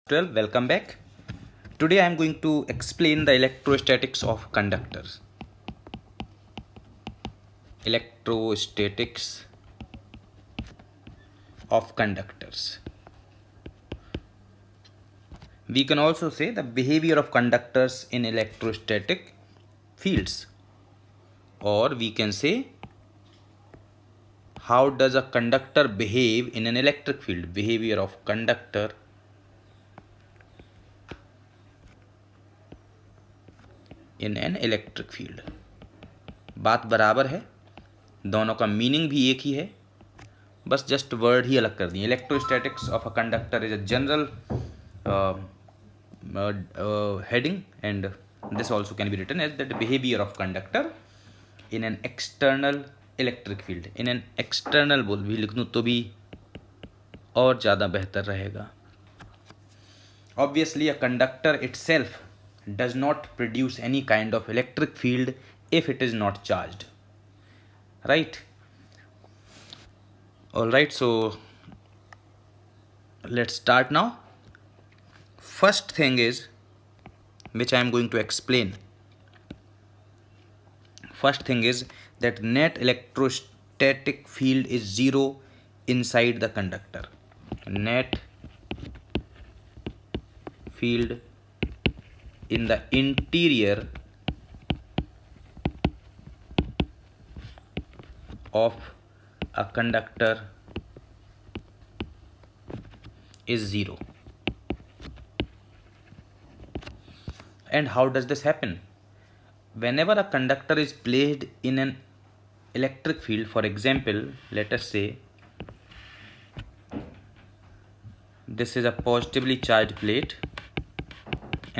12. Welcome back. Today I am going to explain the electrostatics of conductors. Electrostatics of conductors. We can also say the behavior of conductors in electrostatic fields, or we can say how does a conductor behave in an electric field. Behavior of conductor in an electric field. बात बराबर है, दोनों का meaning भी एक ही है, बस just word ही अलग कर दिए. Electrostatics of a conductor is a general heading and this also can be written as that behaviour of conductor in an external electric field. In an external बोल भी लिख दूँ तो भी और ज़्यादा बेहतर रहेगा. Obviously, a conductor itself does not produce any kind of electric field if it is not charged. Right? Alright, so let's start now. First thing is, which I am going to explain. First thing is that net electrostatic field is zero inside the conductor. Net field in the interior of a conductor is zero. And how does this happen? Whenever a conductor is placed in an electric field, for example, let us say this is a positively charged plate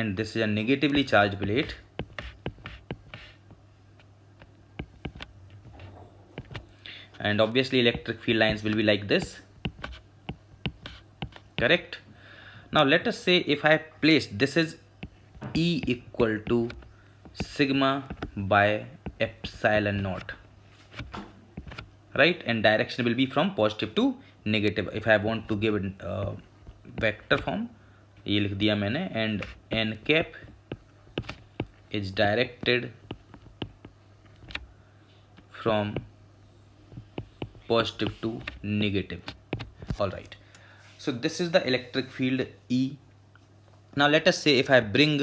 and this is a negatively charged plate. And obviously electric field lines will be like this. Correct? Now let us say if I place, this is E equal to sigma by epsilon naught. Right? And direction will be from positive to negative. If I want to give it vector form, ये लिख दिया मैंने, and n cap is directed from positive to negative. All right, so this is the electric field E. Now let us say if I bring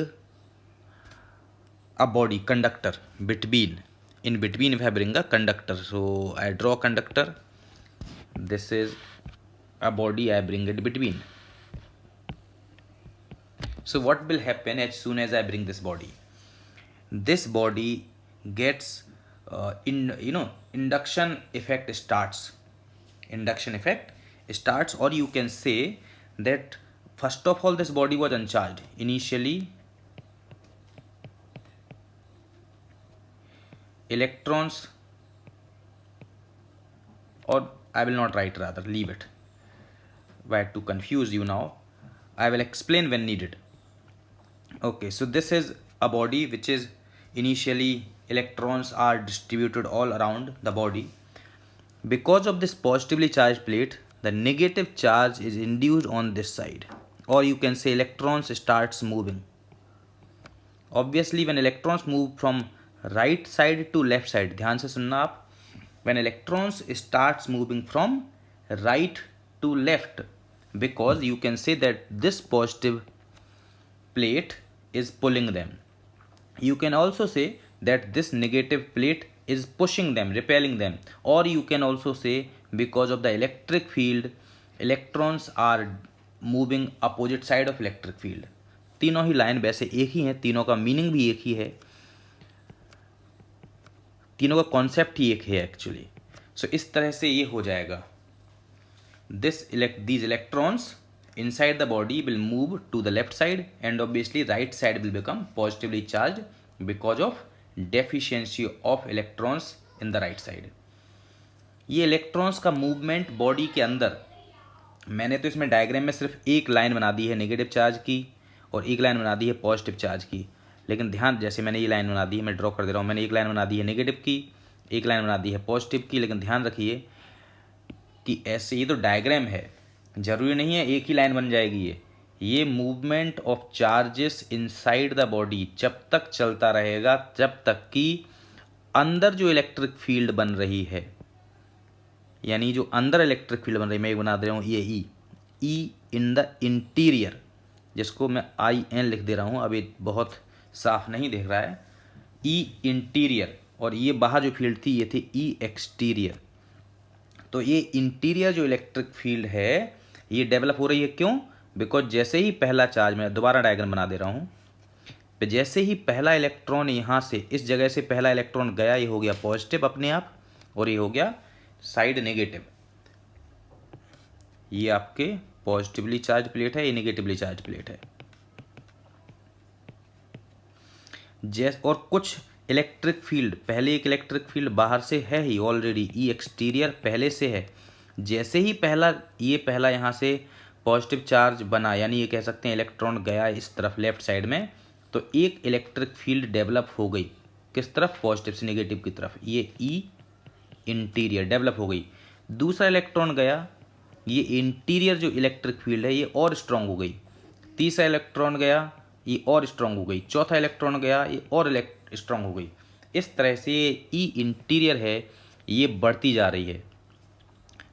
a body conductor in between, if I bring a conductor, so I draw a conductor, this is a body, I bring it between. So what will happen as soon as I bring this body? This body gets induction effect starts. Induction effect starts, or you can say that first of all this body was uncharged. Initially electrons, or I will not write, rather leave it. Why to confuse you now? I will explain when needed. Okay, so this is a body which is initially electrons are distributed all around the body. Because of this positively charged plate, the negative charge is induced on this side, or you can say electrons starts moving. Obviously when electrons move from right side to left side, ध्यान से सुनना आप, when electrons starts moving from right to left, because you can say that this positive plate is pulling them. You can also say that this negative plate is pushing them, repelling them, or you can also say because of the electric field, electrons are moving opposite side of electric field. तीनों ही line वैसे एक ही हैं, तीनों का meaning भी एक ही है, तीनों का कॉन्सेप्ट ही एक है एक्चुअली. सो इस तरह से ये हो जाएगा. These electrons inside the body will move to the left side, and obviously right side will become positively charged because of deficiency of electrons in the right side. ये इलेक्ट्रॉन्स का मूवमेंट बॉडी के अंदर, मैंने तो इसमें diagram में सिर्फ एक लाइन बना दी है नेगेटिव चार्ज की और एक लाइन बना दी है पॉजिटिव चार्ज की. लेकिन ध्यान, जैसे मैंने ये लाइन बना दी है, मैं ड्रॉ कर दे रहा हूँ, मैंने एक लाइन बना दी है नेगेटिव की, एक लाइन बना दी है पॉजिटिव की. लेकिन ध्यान रखिए कि ऐसे, ये तो डायग्राम है, जरूरी नहीं है एक ही लाइन बन जाएगी. ये movement of charges inside the body जब तक चलता रहेगा जब तक कि अंदर जो इलेक्ट्रिक फील्ड बन रही है, यानी जो अंदर इलेक्ट्रिक फील्ड बन रही है, मैं बना दे रहा हूँ ये ई इन द इंटीरियर, जिसको मैं IN लिख दे रहा हूँ, अब ये बहुत साफ नहीं दिख रहा है, ई इंटीरियर, और ये बाहर जो फील्ड थी ये थी ई एक्सटीरियर। तो ये इंटीरियर जो इलेक्ट्रिक फील्ड है ये डेवलप हो रही है, क्यों? बिकॉज जैसे ही पहला चार्ज, मैं दोबारा डायग्राम बना दे रहा हूँ, जैसे ही पहला इलेक्ट्रॉन यहाँ से इस जगह से पहला इलेक्ट्रॉन गया, ये हो गया पॉजिटिव अपने आप, और ये हो गया साइड नेगेटिव। ये आपके पॉजिटिवली चार्ज प्लेट है, ये नेगेटिवली चार्ज प्लेट है। और कुछ इलेक्ट्रिक फील्ड, पहले एक इलेक्ट्रिक फील्ड बाहर से है ही ऑलरेडी, ई एक्सटीरियर पहले से है। जैसे ही पहला यहाँ से पॉजिटिव चार्ज बना, यानी ये कह सकते हैं इलेक्ट्रॉन गया इस तरफ लेफ्ट साइड में, तो एक इलेक्ट्रिक फील्ड डेवलप हो गई, किस तरफ? पॉजिटिव से नेगेटिव की तरफ, ये ई इंटीरियर डेवलप हो गई। दूसरा इलेक्ट्रॉन गया, ये इंटीरियर जो इलेक्ट्रिक फील्ड है ये और स्ट्रांग हो गई। तीसरा इलेक्ट्रॉन गया, ये और स्ट्रांग हो गई। चौथा इलेक्ट्रॉन गया, ये और स्ट्रांग हो गई। इस तरह से ई इंटीरियर है ये बढ़ती जा रही है,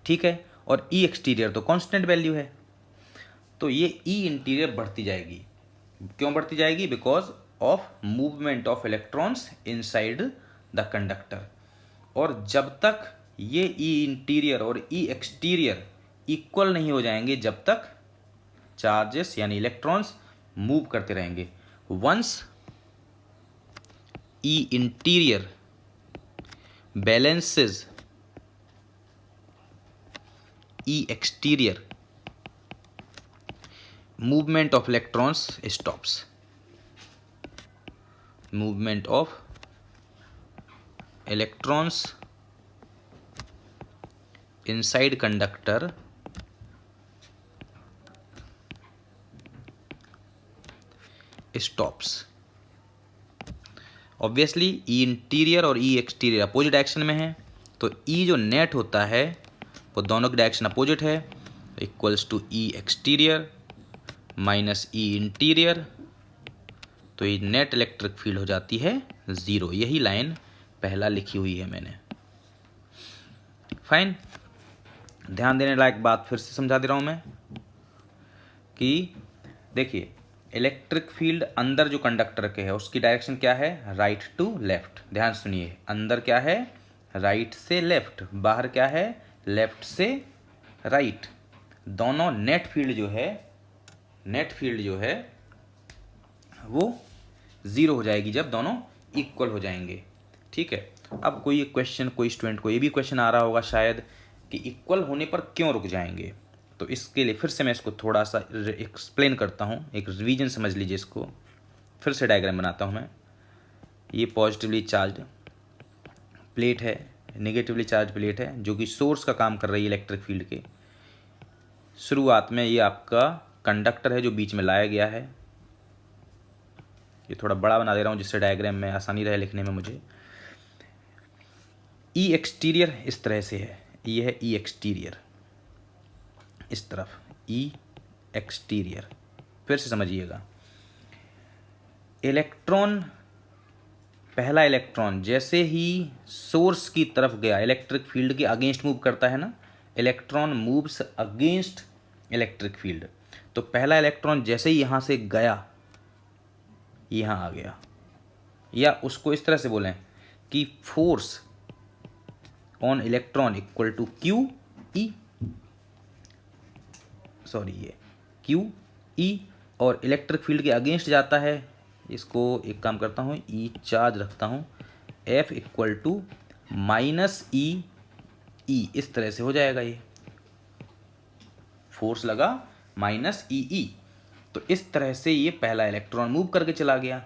ठीक है। और ई एक्सटीरियर तो कांस्टेंट वैल्यू है, तो ये ई इंटीरियर बढ़ती जाएगी। क्यों बढ़ती जाएगी? Because of movement of electrons inside the conductor. और जब तक ये ई इंटीरियर और ई एक्सटीरियर इक्वल नहीं हो जाएंगे, जब तक चार्जेस यानी इलेक्ट्रॉन्स मूव करते रहेंगे। Once E interior balances E exterior, movement of electrons stops. Movement of electrons inside conductor stops. Obviously E interior और ई एक्सटीरियर अपोजिट डायरेक्शन में है, तो ई जो नेट होता है वो दोनों की डायरेक्शन अपोजिट है, equals to E exterior minus E interior, तो ये नेट इलेक्ट्रिक फील्ड हो जाती है 0। यही लाइन पहला लिखी हुई है मैंने। फाइन, ध्यान देने लायक बात फिर से समझा दे रहा हूँ मैं कि देखिए, इलेक्ट्रिक फील्ड अंदर जो कंडक्टर के है उसकी डायरेक्शन क्या है? Right to left. ध्यान सुनिए, अंदर क्या है? राइट से लेफ्ट, बाहर क्या है? लेफ्ट से राइट। दोनों नेट फील्ड जो है वो 0 हो जाएगी जब दोनों इक्वल हो जाएंगे, ठीक है। अब कोई क्वेश्चन, कोई स्टूडेंट को ये भी क्वेश्चन आ रहा होगा शायद कि इक्वल होने पर क्यों रुक जाएंगे, तो इसके लिए फिर से मैं इसको थोड़ा सा एक्सप्लेन करता हूँ, एक रिवीजन समझ लीजिए इसको। फिर से डायग्राम बनाता हूँ मैं। ये पॉजिटिवली चार्ज प्लेट है, नेगेटिवली चार्ज प्लेट है, जो कि सोर्स का काम कर रही है इलेक्ट्रिक फील्ड के। शुरुआत में ये आपका कंडक्टर है जो बीच में लाया गया है। ये थोड़ा बड़ा बना दे रहा हूँ जिससे डायग्राम में आसानी रहे लिखने में मुझे। ई एक्सटीरियर इस तरह से है, ये है ई एक्सटीरियर, इस तरफ ई एक्सटीरियर। फिर से समझिएगा, इलेक्ट्रॉन, पहला इलेक्ट्रॉन जैसे ही सोर्स की तरफ गया, इलेक्ट्रिक फील्ड के अगेंस्ट मूव करता है ना, electron moves against electric field. तो पहला इलेक्ट्रॉन जैसे ही यहाँ से गया, यहाँ आ गया, या उसको इस तरह से बोलें कि force on electron equal to Q E, sorry ये क्यू ई, और इलेक्ट्रिक फील्ड के अगेंस्ट जाता है। इसको एक काम करता हूँ, ई चार्ज रखता हूँ, एफ इक्वल टू माइनस ई, इस तरह से हो जाएगा। ये फोर्स लगा माइनस ई, तो इस तरह से ये पहला इलेक्ट्रॉन मूव करके चला गया।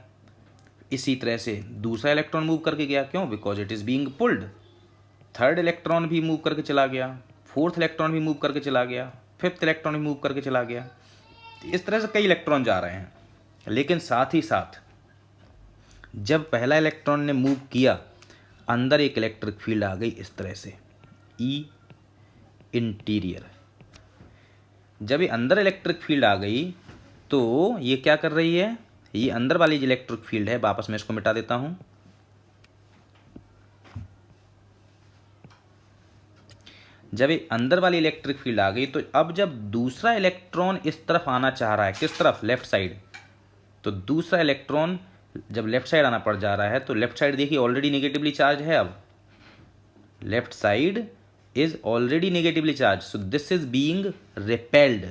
इसी तरह से दूसरा इलेक्ट्रॉन मूव करके गया, क्यों? Because it is being pulled. Third electron भी मूव करके चला गया, फोर्थ इलेक्ट्रॉन भी मूव करके चला गया, फिफ्थ इलेक्ट्रॉन भी मूव करके चला गया। इस तरह से कई इलेक्ट्रॉन जा रहे हैं, लेकिन साथ ही साथ जब पहला इलेक्ट्रॉन ने मूव किया, अंदर एक इलेक्ट्रिक फील्ड आ गई इस तरह से, ई इंटीरियर। जब ये अंदर इलेक्ट्रिक फील्ड आ गई तो ये क्या कर रही है, ये अंदर वाली जो इलेक्ट्रिक फील्ड है, वापस मैं इसको मिटा देता हूँ। जब ये अंदर वाली इलेक्ट्रिक फील्ड आ गई, तो अब जब दूसरा इलेक्ट्रॉन इस तरफ आना चाह रहा है, किस तरफ, लेफ्ट साइड, तो दूसरा इलेक्ट्रॉन जब लेफ्ट साइड आना पड़ जा रहा है, तो लेफ्ट साइड देखिए ऑलरेडी नेगेटिवली चार्ज है। अब left side is already negatively charge, so this is being repelled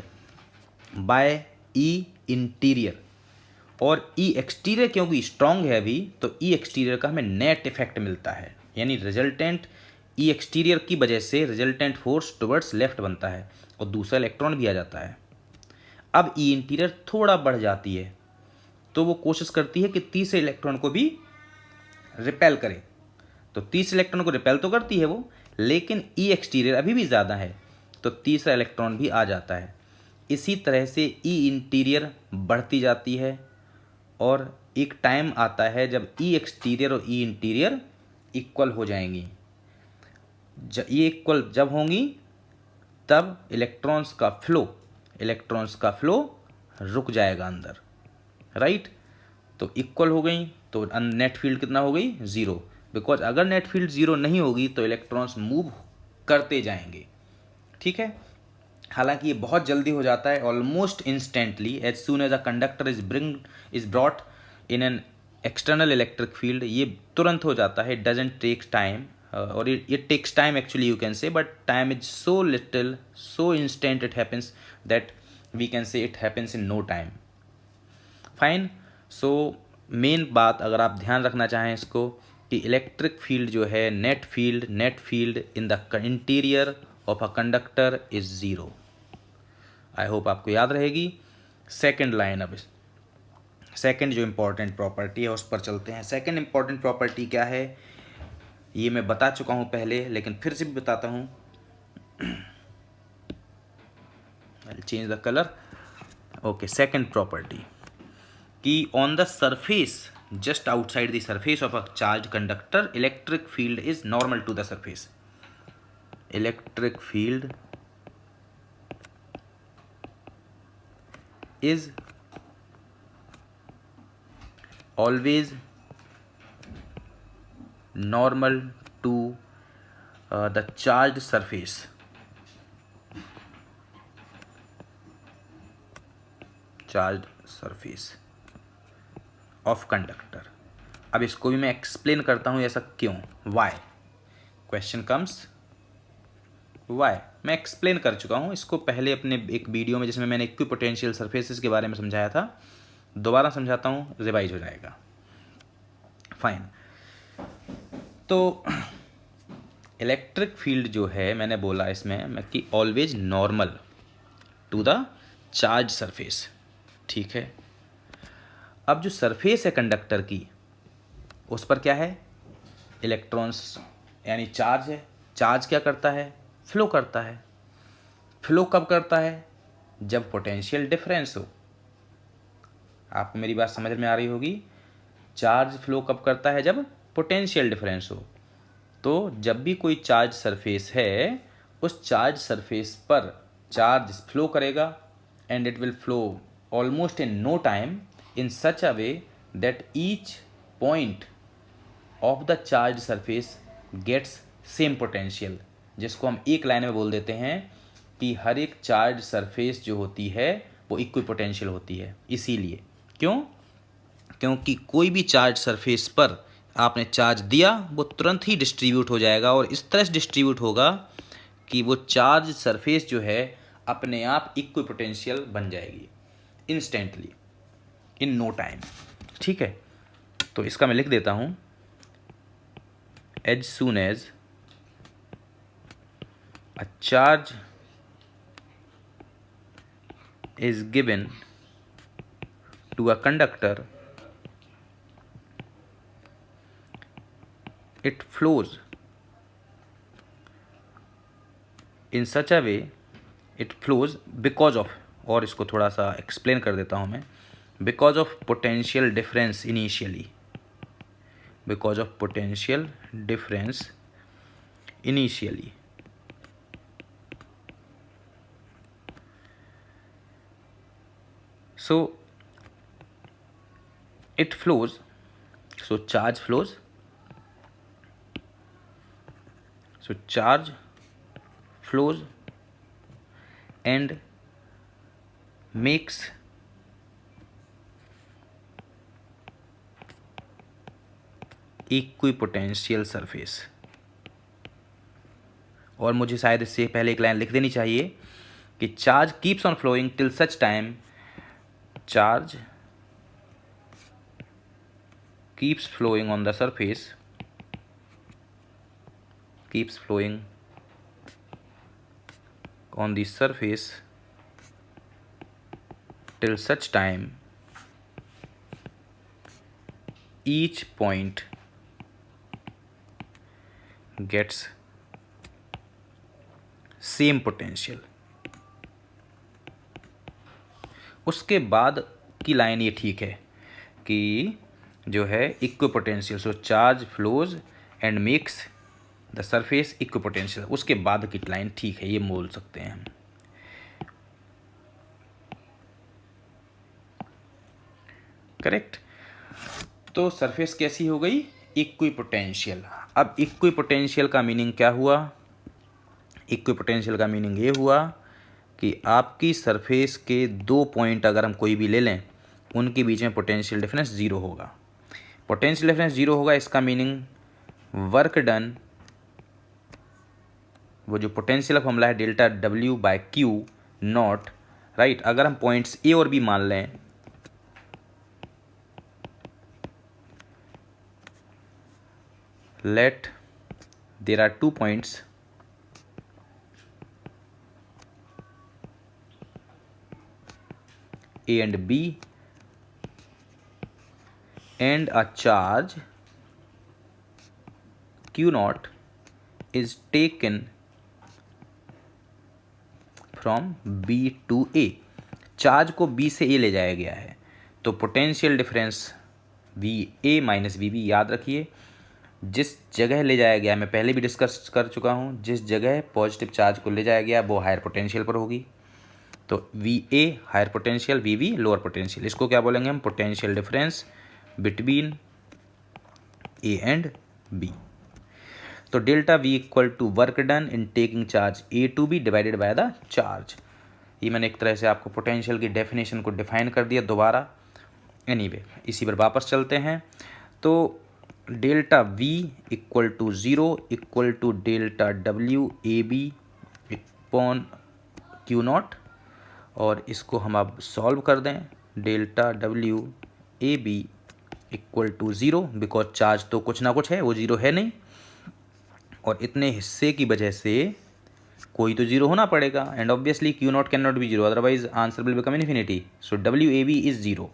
by E interior. और ई एक्सटीरियर क्योंकि स्ट्रांग है अभी, तो ई एक्सटीरियर का हमें नेट इफेक्ट मिलता है, यानी रिजल्टेंट ई एक्सटीरियर की वजह से रिजल्टेंट फोर्स टुवर्ड्स लेफ्ट बनता है और दूसरा इलेक्ट्रॉन भी आ जाता है। अब ई इंटीरियर थोड़ा बढ़ जाती है, तो वो कोशिश करती है कि तीसरे इलेक्ट्रॉन को भी रिपेल करे। तो तीसरे इलेक्ट्रॉन को रिपेल तो करती है वो, लेकिन ई एक्सटीरियर अभी भी ज़्यादा है, तो तीसरा इलेक्ट्रॉन भी आ जाता है। इसी तरह से ई इंटीरियर बढ़ती जाती है और एक टाइम आता है जब ई एक्सटीरियर और ई इंटीरियर इक्वल हो जाएंगी। ये इक्वल जब होंगी, तब इलेक्ट्रॉन्स का फ्लो रुक जाएगा अंदर, राइट। तो इक्वल हो गई, तो नेट फील्ड कितना हो गई, ज़ीरो। बिकॉज अगर नेट फील्ड ज़ीरो नहीं होगी तो इलेक्ट्रॉन्स मूव करते जाएंगे, ठीक है। हालांकि ये बहुत जल्दी हो जाता है, almost instantly, as soon as a conductor is brought in an external electric field, ये तुरंत हो जाता है, इट डजेंट टेक्स टाइम, और it takes time actually, you can say, but time is so little, so instant, it happens that we can say it happens in no time. Fine. So main बात अगर आप ध्यान रखना चाहें इसको, कि electric field जो है, net field in the interior of a conductor is zero. I hope आपको याद रहेगी। सेकेंड लाइन, अब सेकेंड जो इम्पोर्टेंट प्रॉपर्टी है उस पर चलते हैं। सेकेंड इम्पॉर्टेंट प्रॉपर्टी क्या है, ये मैं बता चुका हूँ पहले, लेकिन फिर से भी बताता हूँ। Change the colour. Okay, second property कि on the surface, just outside the surface of a charge conductor, electric field is normal to the surface. Electric field is always normal to the charged surface of conductor। अब इसको भी मैं explain करता हूँ, ऐसा क्यों, why, question comes why। मैं explain कर चुका हूँ इसको पहले अपने एक वीडियो में, जिसमें मैंने इक्विपोटेंशियल सरफेसेस के बारे में समझाया था। दोबारा समझाता हूँ, रिवाइज हो जाएगा। फाइन। तो इलेक्ट्रिक फील्ड जो है, मैंने बोला इसमें कि always normal to the charge surface, ठीक है। अब जो सरफेस है कंडक्टर की, उस पर क्या है, इलेक्ट्रॉन्स यानी चार्ज है। चार्ज क्या करता है, फ्लो करता है। फ्लो कब करता है, जब पोटेंशियल डिफरेंस हो। आपको मेरी बात समझ में आ रही होगी। चार्ज फ्लो कब करता है, जब पोटेंशियल डिफरेंस हो। तो जब भी कोई चार्ज सरफेस है, उस चार्ज सरफेस पर चार्ज फ्लो करेगा, and it will flow almost in no time, in such a way that each point of the charge surface gets same potential, जिसको हम एक लाइन में बोल देते हैं कि हर एक चार्ज सरफेस जो होती है वो इक्विपोटेंशियल होती है। इसीलिए, क्यों, क्योंकि कोई भी चार्ज सरफेस पर आपने चार्ज दिया, वो तुरंत ही डिस्ट्रीब्यूट हो जाएगा, और इस तरह से डिस्ट्रीब्यूट होगा कि वो चार्ज सरफेस जो है अपने आप इक्विपोटेंशियल बन जाएगी इंस्टेंटली, इन नो टाइम, ठीक है। तो इसका मैं लिख देता हूँ, as soon as a charge is given to a conductor, it flows in such a way, it flows because of, और इसको थोड़ा सा एक्सप्लेन कर देता हूँ मैं, because of potential difference initially, because of potential difference initially। So it flows, so charge flows, so charge flows and makes equipotential surface. और मुझे शायद इससे पहले एक लाइन लिख देनी चाहिए कि charge keeps on flowing till such time, charge keeps flowing on the surface, keeps flowing on the surface till such time each point gets same potential। उसके बाद की लाइन ये ठीक है कि जो है equipotential, so charge flows and makes the surface equipotential, उसके बाद की लाइन ठीक है, ये बोल सकते हैं हम। करेक्ट। तो सरफेस कैसी हो गई? इक्विपोटेंशियल। अब इक्विपोटेंशियल का मीनिंग क्या हुआ? इक्विपोटेंशियल का मीनिंग ये हुआ कि आपकी सरफेस के दो पॉइंट अगर हम कोई भी ले लें, उनके बीच में पोटेंशियल डिफरेंस जीरो होगा। पोटेंशियल डिफरेंस जीरो होगा, इसका मीनिंग वर्क डन, वो जो पोटेंशियल फॉर्मूला है delta W by Q not, right. अगर हम पॉइंट्स ए और बी मान लें, let there are 2 points A and B and a charge Q naught is taken from B to A। Charge को B से A ले जाया गया है, तो potential difference VA minus VB, याद रखिए जिस जगह ले जाया गया, मैं पहले भी डिस्कस कर चुका हूँ, जिस जगह पॉजिटिव चार्ज को ले जाया गया वो हायर पोटेंशियल पर होगी। तो VA higher potential, VB lower potential, इसको क्या बोलेंगे हम? Potential difference between A and B। तो delta V equal to work done in taking charge A to B divided by the charge. ये मैंने एक तरह से आपको पोटेंशियल की डेफिनेशन को डिफाइन कर दिया दोबारा। एनीवे, इसी पर वापस चलते हैं। तो delta V equal to zero equal to delta W AB upon Q not, और इसको हम अब सॉल्व कर दें। Delta W AB equal to zero, because charge तो कुछ ना कुछ है, वो ज़ीरो है नहीं, और इतने हिस्से की वजह से कोई तो ज़ीरो होना पड़ेगा, and obviously Q not can not be zero, otherwise answer will become infinity. So WAB is zero.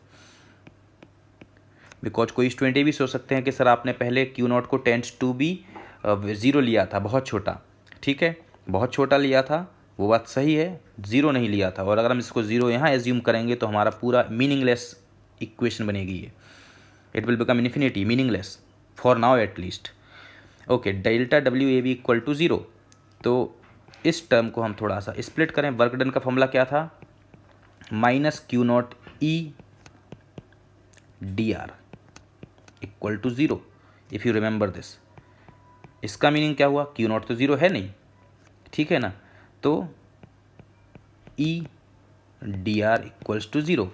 Because कोई स्टूडेंट ये भी सोच सकते हैं कि सर आपने पहले Q नॉट को टेंड्स टू बी ज़ीरो लिया था, बहुत छोटा, ठीक है, बहुत छोटा लिया था, वो बात सही है, ज़ीरो नहीं लिया था। और अगर हम इसको ज़ीरो यहाँ एज्यूम करेंगे तो हमारा पूरा मीनिंगलेस इक्वेशन बनेगी ये, it will become infinity, meaningless for now at least. Okay, delta WAB equal to zero. तो इस टर्म को हम थोड़ा सा स्प्लिट करें। वर्क डन का फॉर्मूला क्या था? Minus Q not E DR equal to zero, if you remember this. इसका मीनिंग क्या हुआ? Q नॉट तो ज़ीरो है नहीं, ठीक है ना, तो E DR equals to zero,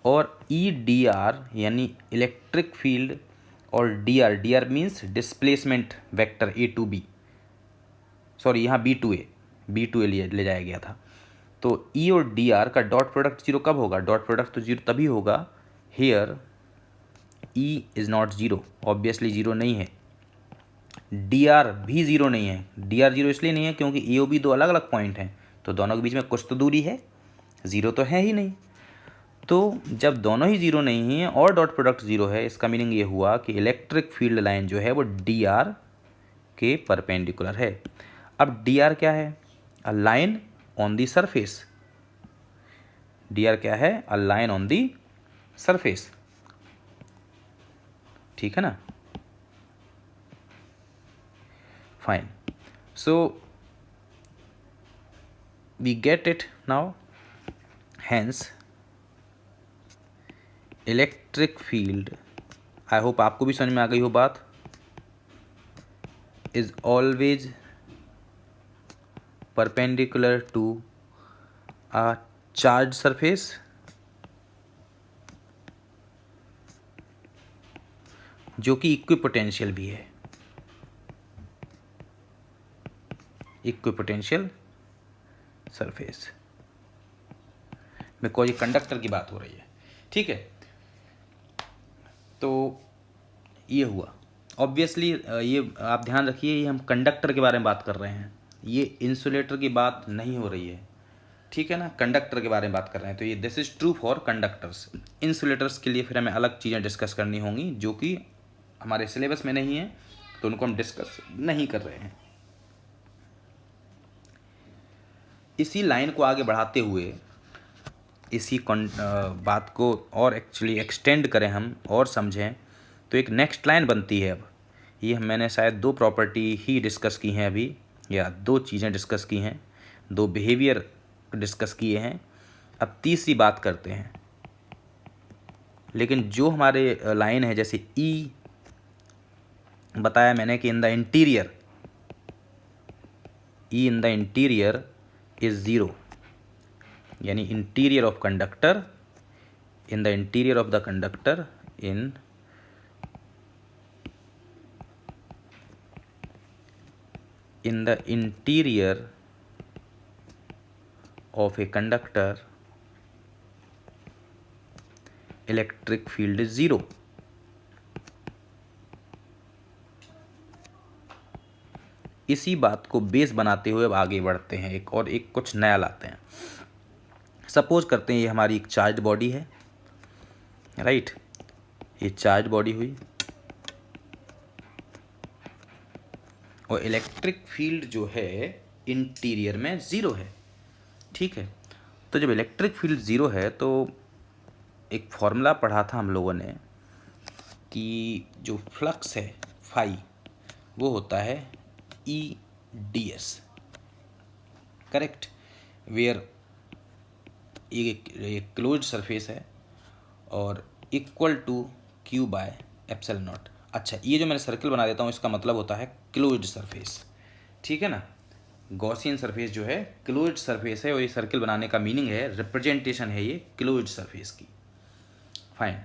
और E DR यानी इलेक्ट्रिक फील्ड, और DR means displacement vector A to B, sorry यहाँ B टू A ले जाया गया था। तो E और DR का डॉट प्रोडक्ट जीरो कब होगा? डॉट प्रोडक्ट तो जीरो तभी होगा, here E is not zero, obviously zero नहीं है, DR भी ज़ीरो नहीं है। DR ज़ीरो इसलिए नहीं है क्योंकि A और B दो अलग अलग पॉइंट हैं, तो दोनों के बीच में कुछ तो दूरी है, ज़ीरो तो है ही नहीं। तो जब दोनों ही ज़ीरो नहीं हैं और डॉट प्रोडक्ट ज़ीरो है, इसका मीनिंग ये हुआ कि इलेक्ट्रिक फील्ड लाइन जो है वो DR के परपेंडिकुलर है। अब DR क्या है? A line on the surface. DR क्या है? A line on the surface, ठीक है ना? Fine, so we get it now. Hence electric field, I hope आपको भी समझ में आ गई हो बात, is always perpendicular to a charge surface जो कि इक्विपोटेंशियल भी है, इक्विपोटेंशियल सरफेस, बिकॉज ये कंडक्टर की बात हो रही है। ठीक है, तो ये हुआ ऑब्वियसली, ये आप ध्यान रखिए, ये हम कंडक्टर के बारे में बात कर रहे हैं, ये इंसुलेटर की बात नहीं हो रही है। ठीक है ना, कंडक्टर के बारे में बात कर रहे हैं, तो ये this is true for conductors. Insulators के लिए फिर हमें अलग चीज़ें डिस्कस करनी होंगी जो कि हमारे सिलेबस में नहीं है, तो उनको हम डिस्कस नहीं कर रहे हैं। इसी लाइन को आगे बढ़ाते हुए, इसी बात को और एक्चुअली एक्सटेंड करें हम और समझें, तो एक नेक्स्ट लाइन बनती है। अब ये मैंने शायद 2 प्रॉपर्टी ही डिस्कस की हैं अभी, या 2 चीज़ें डिस्कस की हैं, 2 बिहेवियर डिस्कस किए हैं। अब तीसरी बात करते हैं, लेकिन जो हमारे लाइन है, जैसे ई बताया मैंने कि in the interior, E in the interior is zero, यानी interior of conductor, in the interior of the conductor, in the interior of a conductor electric field is zero। इसी बात को बेस बनाते हुए अब आगे बढ़ते हैं, एक कुछ नया लाते हैं। सपोज करते हैं ये हमारी एक चार्ज बॉडी है, राइट, ये चार्ज बॉडी हुई और इलेक्ट्रिक फील्ड जो है इंटीरियर में ज़ीरो है। ठीक है, तो जब इलेक्ट्रिक फील्ड ज़ीरो है तो एक फॉर्मूला पढ़ा था हम लोगों ने कि जो फ्लक्स है फाई, वो होता है E D S, correct, where ये क्लोज्ड सरफेस है और equal to Q by epsilon not. अच्छा, ये जो मैंने सर्कल बना देता हूँ इसका मतलब होता है क्लोज्ड सरफेस। ठीक है ना, गॉसियन सरफेस जो है क्लोज्ड सरफेस है, और ये सर्कल बनाने का मीनिंग है, रिप्रेजेंटेशन है ये क्लोज्ड सरफेस की। फाइन,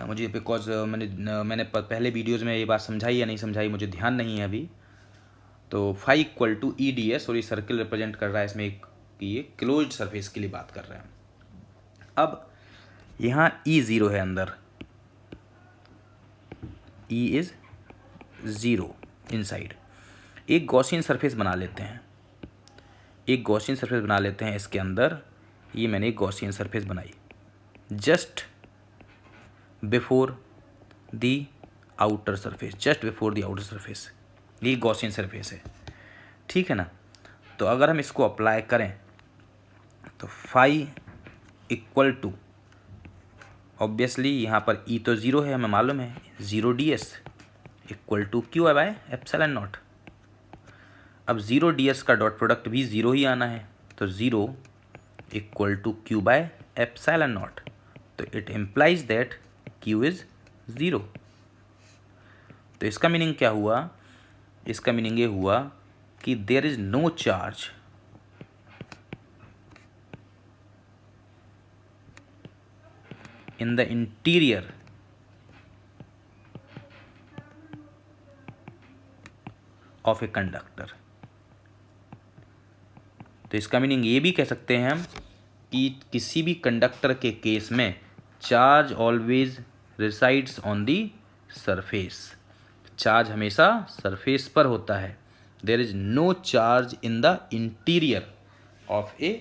मुझे बिकॉज मैंने पहले वीडियोज़ में ये बात समझाई या नहीं समझाई मुझे ध्यान नहीं है अभी। तो phi equal to E D s, और ये सर्कल रिप्रेजेंट कर रहा है इसमें कि ये क्लोज्ड सरफेस के लिए बात कर रहे हैं। अब यहाँ ई ज़ीरो है अंदर, ई इज़ ज़ीरो इनसाइड। एक गॉसियन सरफेस बना लेते हैं, एक गॉसियन सरफेस बना लेते हैं इसके अंदर। ये मैंने एक गॉसियन सरफेस बनाई just before the outer surface, just before the outer surface, ये गॉसियन सरफेस है। ठीक है ना, तो अगर हम इसको अप्लाई करें तो फाई इक्वल टू, ऑब्वियसली यहाँ पर ई तो ज़ीरो है, हमें मालूम है, zero D S equal to Q by epsilon naught. अब ज़ीरो डी एस का डॉट प्रोडक्ट भी ज़ीरो ही आना है, तो zero equal to Q by epsilon naught, तो it implies that Q is zero. तो इसका मीनिंग क्या हुआ, इसका मीनिंग ये हुआ कि there is no charge in the interior of a conductor। तो इसका मीनिंग ये भी कह सकते हैं हम कि किसी भी कंडक्टर के केस में charge always resides on the surface, charge हमेशा सरफेस पर होता है। There is no charge in the interior of a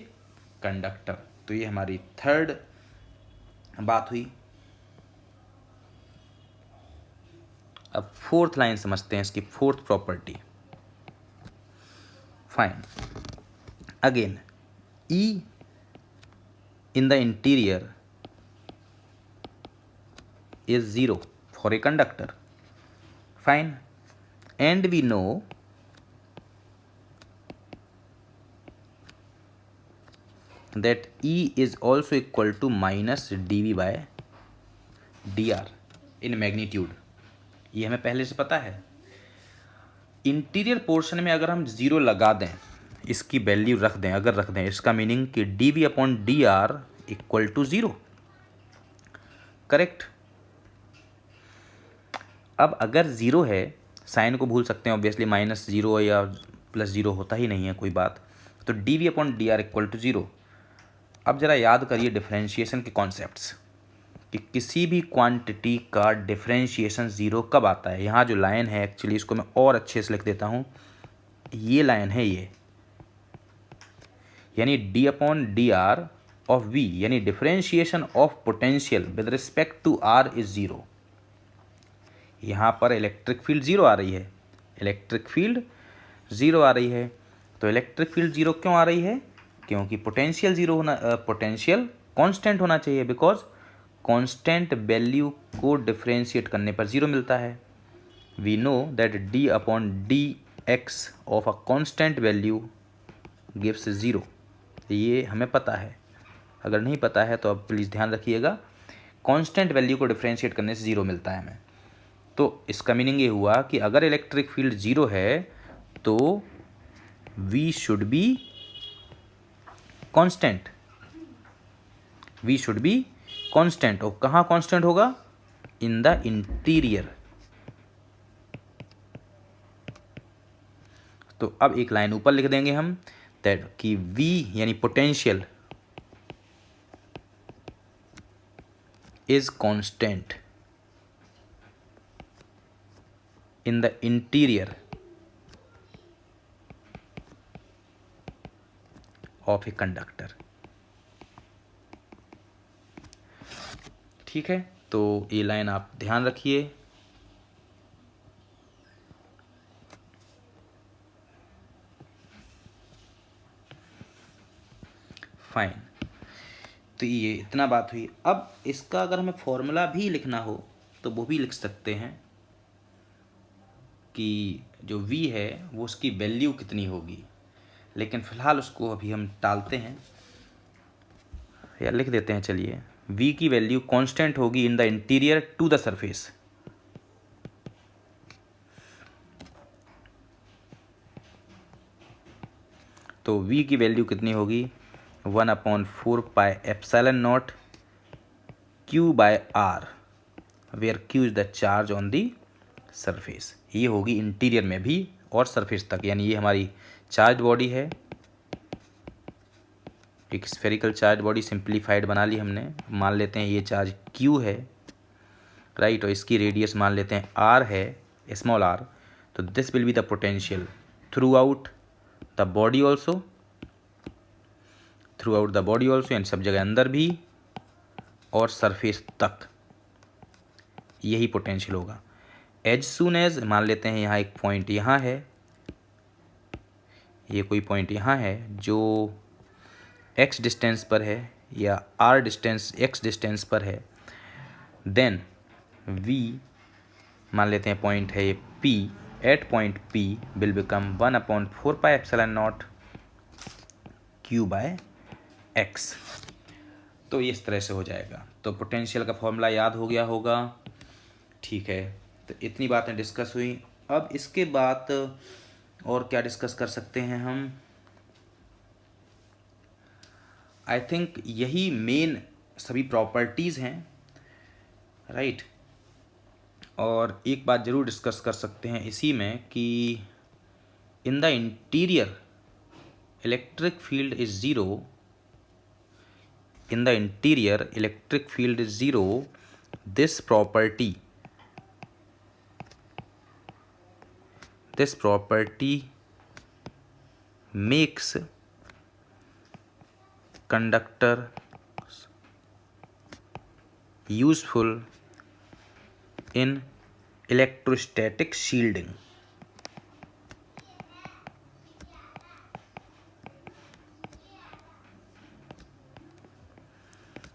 conductor. तो ये हमारी थर्ड बात हुई। अब फोर्थ लाइन समझते हैं, इसकी fourth property. Fine, again E in the interior is zero for a conductor. Fine, and we know that E is also equal to minus dV by dr in magnitude, ये हमें पहले से पता है। Interior portion में अगर हम zero लगा दें, इसकी वैल्यू रख दें, अगर रख दें, इसका मीनिंग कि dv/dr equal to zero, correct. अब अगर ज़ीरो है, साइन को भूल सकते हैं ऑब्वियसली, माइनस ज़ीरो या प्लस ज़ीरो होता ही नहीं है कोई बात, तो dv/dr इक्वल टू ज़ीरो। अब ज़रा याद करिए डिफरेंशिएशन के कॉन्सेप्ट्स कि किसी भी क्वांटिटी का डिफरेंशिएशन ज़ीरो कब आता है। यहाँ जो लाइन है एक्चुअली इसको मैं और अच्छे से लिख देता हूँ, ये लाइन है ये, यानी d/dr ऑफ v यानी differentiation of potential with respect to r is zero. यहाँ पर इलेक्ट्रिक फील्ड ज़ीरो आ रही है, इलेक्ट्रिक फील्ड ज़ीरो आ रही है। तो इलेक्ट्रिक फील्ड ज़ीरो क्यों आ रही है? क्योंकि पोटेंशियल ज़ीरो होना, पोटेंशियल कांस्टेंट होना चाहिए, बिकॉज कांस्टेंट वैल्यू को डिफरेंशिएट करने पर ज़ीरो मिलता है। We know that d/dx of a constant value gives zero, ये हमें पता है। अगर नहीं पता है तो अब प्लीज़ ध्यान रखिएगा, कांस्टेंट वैल्यू को डिफरेंशिएट करने से ज़ीरो मिलता है हमें। तो इसका मीनिंग ये हुआ कि अगर इलेक्ट्रिक फील्ड ज़ीरो है तो v should be constant, v should be constant. और कहाँ कांस्टेंट होगा? इन द इंटीरियर। तो अब एक लाइन ऊपर लिख देंगे हम, दैट कि v यानी potential is constant in the interior of a conductor। ठीक है, तो ये लाइन आप ध्यान रखिए। फाइन, तो ये इतना बात हुई। अब इसका अगर हमें फॉर्मूला भी लिखना हो तो वो भी लिख सकते हैं कि जो v है वो उसकी वैल्यू कितनी होगी, लेकिन फ़िलहाल उसको अभी हम टालते हैं या लिख देते हैं। चलिए, v की वैल्यू कांस्टेंट होगी in the interior to the surface. तो v की वैल्यू कितनी होगी? 1/4 pi epsilon naught q/r, where q is the charge on the surface. ये होगी इंटीरियर में भी और सरफेस तक, यानी ये हमारी चार्ज बॉडी है, एक स्फेरिकल चार्ज बॉडी सिंप्लीफाइड बना ली हमने। मान लेते हैं ये चार्ज q है, राइट, और इसकी रेडियस मान लेते हैं r है, स्मॉल r। तो this will be the potential through out the body also, through out the body also, यानी सब जगह अंदर भी और सरफेस तक, यही पोटेंशियल होगा। एज सून एज मान लेते हैं यहाँ एक पॉइंट यहाँ है, ये कोई पॉइंट यहाँ है जो x डिस्टेंस पर है या r डिस्टेंस x डिस्टेंस पर है, देन v मान लेते हैं पॉइंट है ये p, at point p will become 1/4 pi epsilon naught q/x। तो इस तरह से हो जाएगा। तो पोटेंशियल का फॉर्मूला याद हो गया होगा, ठीक है। तो इतनी बातें डिस्कस हुई। अब इसके बाद और क्या डिस्कस कर सकते हैं हम? आई थिंक यही मेन सभी प्रॉपर्टीज़ हैं, राइट। और एक बात ज़रूर डिस्कस कर सकते हैं इसी में कि in the interior electric field is zero, in the interior electric field is zero, this property makes conductor useful in electrostatic shielding।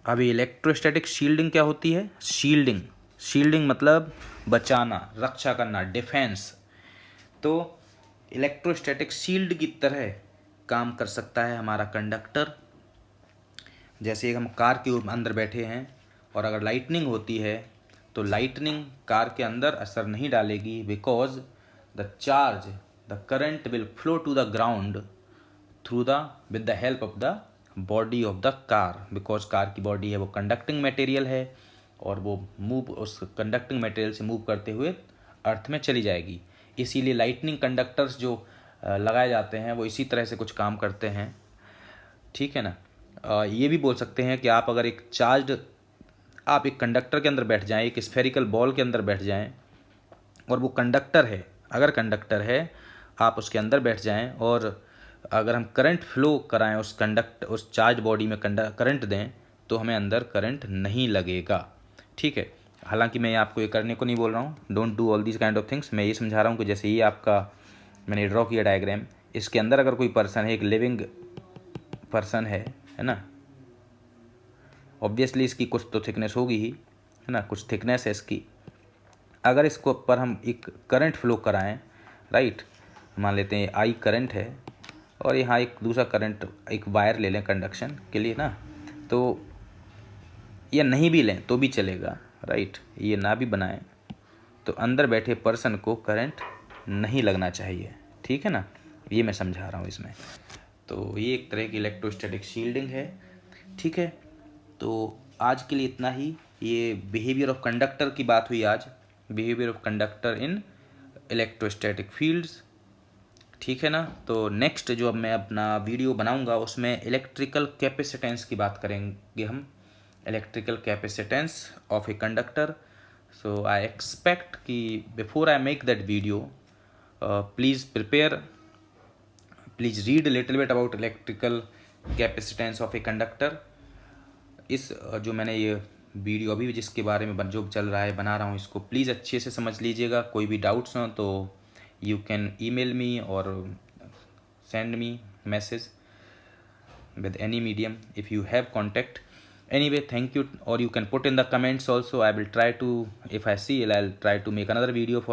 अभी इलेक्ट्रोस्टैटिक शील्डिंग क्या होती है? शील्डिंग मतलब बचाना, रक्षा करना, डिफेंस। तो इलेक्ट्रोस्टैटिक शील्ड की तरह काम कर सकता है हमारा कंडक्टर। जैसे हम कार के अंदर बैठे हैं और अगर लाइटनिंग होती है तो लाइटनिंग कार के अंदर असर नहीं डालेगी, because the current will flow to the ground through the with the help of the body of the car, because car की बॉडी है वो कंडक्टिंग मटेरियल है और वो उस कंडक्टिंग मटेरियल से मूव करते हुए अर्थ में चली जाएगी। इसीलिए लाइटनिंग कंडक्टर्स जो लगाए जाते हैं वो इसी तरह से कुछ काम करते हैं, ठीक है ना। ये भी बोल सकते हैं कि आप अगर आप एक कंडक्टर के अंदर बैठ जाएं, एक स्फेरिकल बॉल के अंदर बैठ जाएं और वो कंडक्टर है, अगर कंडक्टर है आप उसके अंदर बैठ जाएं और अगर हम करंट फ्लो कराएं उस चार्ज बॉडी में करंट दें तो हमें अंदर करंट नहीं लगेगा, ठीक है। हालांकि मैं आपको ये करने को नहीं बोल रहा हूँ, don't do all these kind of things. मैं ये समझा रहा हूँ कि जैसे ये आपका मैंने ड्रॉ किया डायग्राम, इसके अंदर अगर कोई पर्सन है, एक लिविंग पर्सन है ना, ऑब्वियसली इसकी कुछ तो थिकनेस होगी ही, है ना, कुछ थिकनेस है इसकी। अगर इसको ऊपर हम एक करंट फ्लो कराएं, राइट, मान लेते हैं आई करंट है और यहाँ एक दूसरा करंट, एक वायर ले लें कंडक्शन के लिए ना, तो या नहीं भी लें तो भी चलेगा, राइट, ये ना भी बनाएं तो अंदर बैठे पर्सन को करंट नहीं लगना चाहिए, ठीक है ना। ये मैं समझा रहा हूँ इसमें। तो ये एक तरह की इलेक्ट्रोस्टैटिक शील्डिंग है, ठीक है। तो आज के लिए इतना ही। ये बिहेवियर ऑफ कंडक्टर की बात हुई आज, behaviour of conductor in electrostatic fields, ठीक है ना। तो नेक्स्ट जो अब मैं अपना वीडियो बनाऊंगा उसमें इलेक्ट्रिकल कैपेसिटेंस की बात करेंगे हम, electrical capacitance of a conductor. So I expect कि before I make that video please read little bit about electrical capacitance of a conductor. इस जो मैंने ये वीडियो अभी जिसके बारे में जो चल रहा है बना रहा हूँ, इसको प्लीज़ अच्छे से समझ लीजिएगा। कोई भी डाउट्स हो तो यू कैन ईमेल मी और send me message with any medium if you have contact. Anyway, thank you, or you can put in the comments also. I will try to, if I see, I'll try to make another video for